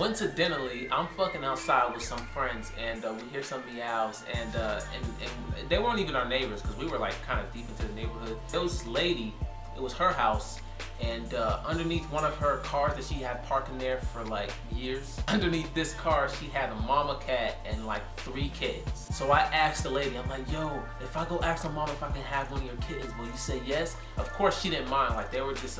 coincidentally, I'm fucking outside with some friends, and we hear some meows, and they weren't even our neighbors, because we were like kind of deep into the neighborhood. There was this lady, it was her house, and underneath one of her cars that she had parked in there for like years, underneath this car she had a mama cat and like 3 kids. So I asked the lady, I'm like, yo, if I go ask my mom if I can have one of your kittens, will you say yes? Of course she didn't mind. Like, they were just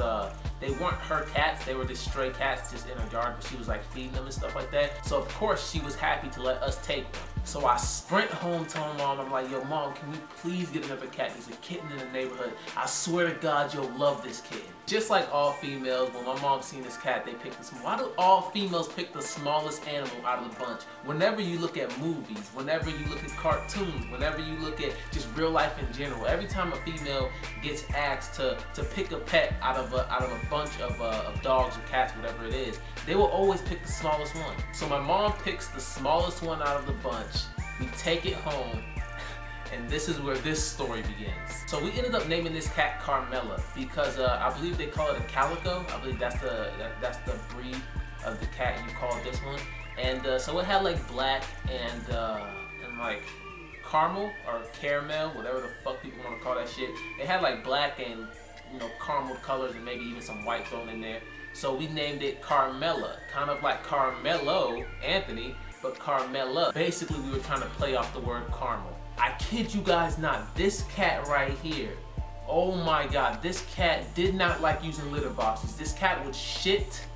they weren't her cats, they were just stray cats just in her yard, but she was like feeding them and stuff like that. So of course she was happy to let us take them. So I sprint home to my mom. I'm like, yo mom, can we please get another cat? There's a kitten in the neighborhood. I swear to God you'll love this kitten. Just like all females, when my mom seen this cat, they picked the small. Why do all females pick the smallest animal out of the bunch? Whenever you look at movies, whenever you look at cartoons, whenever you look at just real life in general, every time a female gets asked to pick a pet out of a bunch of dogs or cats, whatever it is, they will always pick the smallest one. So my mom picks the smallest one out of the bunch. We take it home, and this is where this story begins. So we ended up naming this cat Carmela because I believe they call it a calico. I believe that's the breed of the cat you call this one. And so it had like black and like caramel or caramel, whatever the fuck people want to call that shit. It had like black and, you know, caramel colors and maybe even some white thrown in there. So we named it Carmela, kind of like Carmelo Anthony, but Carmela. Basically, we were trying to play off the word caramel. I kid you guys not, this cat right here, oh my God, this cat did not like using litter boxes. This cat would shit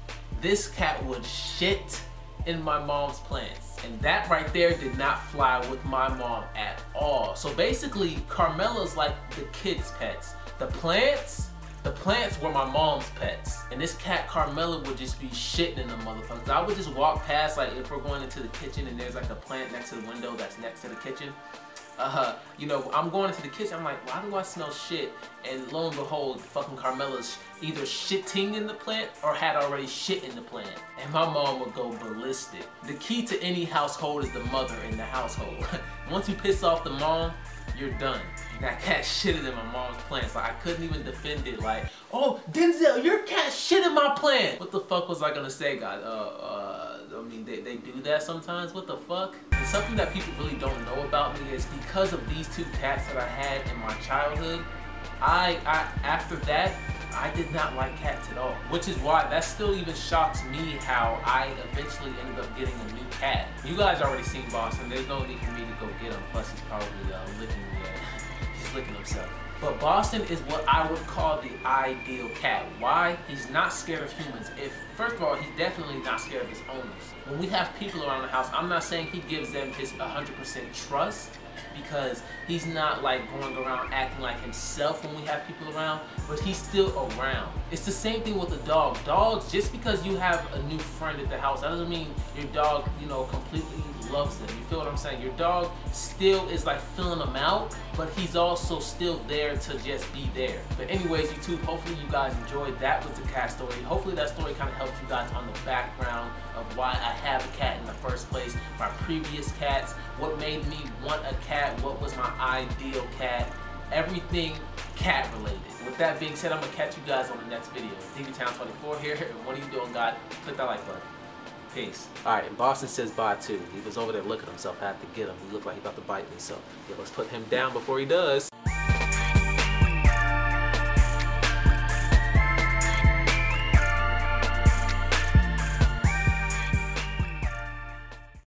in my mom's plants. And that right there did not fly with my mom at all. So basically, Carmela's like the kids' pets. The plants were my mom's pets. And this cat Carmela would just be shitting in the motherfuckers. I would just walk past, like if we're going into the kitchen and there's like a plant next to the window that's next to the kitchen. You know, I'm going into the kitchen, I'm like, why do I smell shit? And lo and behold, fucking Carmela's either shitting in the plant or had already shit in the plant. And my mom would go ballistic. The key to any household is the mother in the household. Once you piss off the mom, you're done. That cat shitted in my mom's plants. Like, I couldn't even defend it. Like, oh, Denzel, your cat shit in my plant. What the fuck was I gonna say, guys? I mean, they do that sometimes. What the fuck? And something that people really don't know about me is because of these 2 cats that I had in my childhood, after that, I did not like cats at all. Which is why that still even shocks me how I eventually ended up getting a new cat. You guys already seen Boston. There's no need for me to go get him. Plus, he's probably licking me. He's licking himself. But Boston is what I would call the ideal cat. Why? He's not scared of humans. First of all, he's definitely not scared of his owners. When we have people around the house, I'm not saying he gives them his 100% trust, because he's not like going around acting like himself when we have people around, but he's still around. It's the same thing with a dog. Dogs, just because you have a new friend at the house, that doesn't mean your dog, you know, completely loves them. You feel what I'm saying? Your dog still is like filling them out, but he's also still there to just be there. But anyways, YouTube, hopefully you guys enjoyed that with the cat story. Hopefully that story kind of helped you guys on the background of why I have a cat in the first place, my previous cats, what made me want a cat, what was my ideal cat, everything cat related. With that being said, I'm gonna catch you guys on the next video. DVTown24 here, and what are you doing, God? Click that like button. Peace. Alright, and Boston says bye too. He was over there looking at himself. I had to get him. He looked like he about to bite me, so yeah, let's put him down before he does.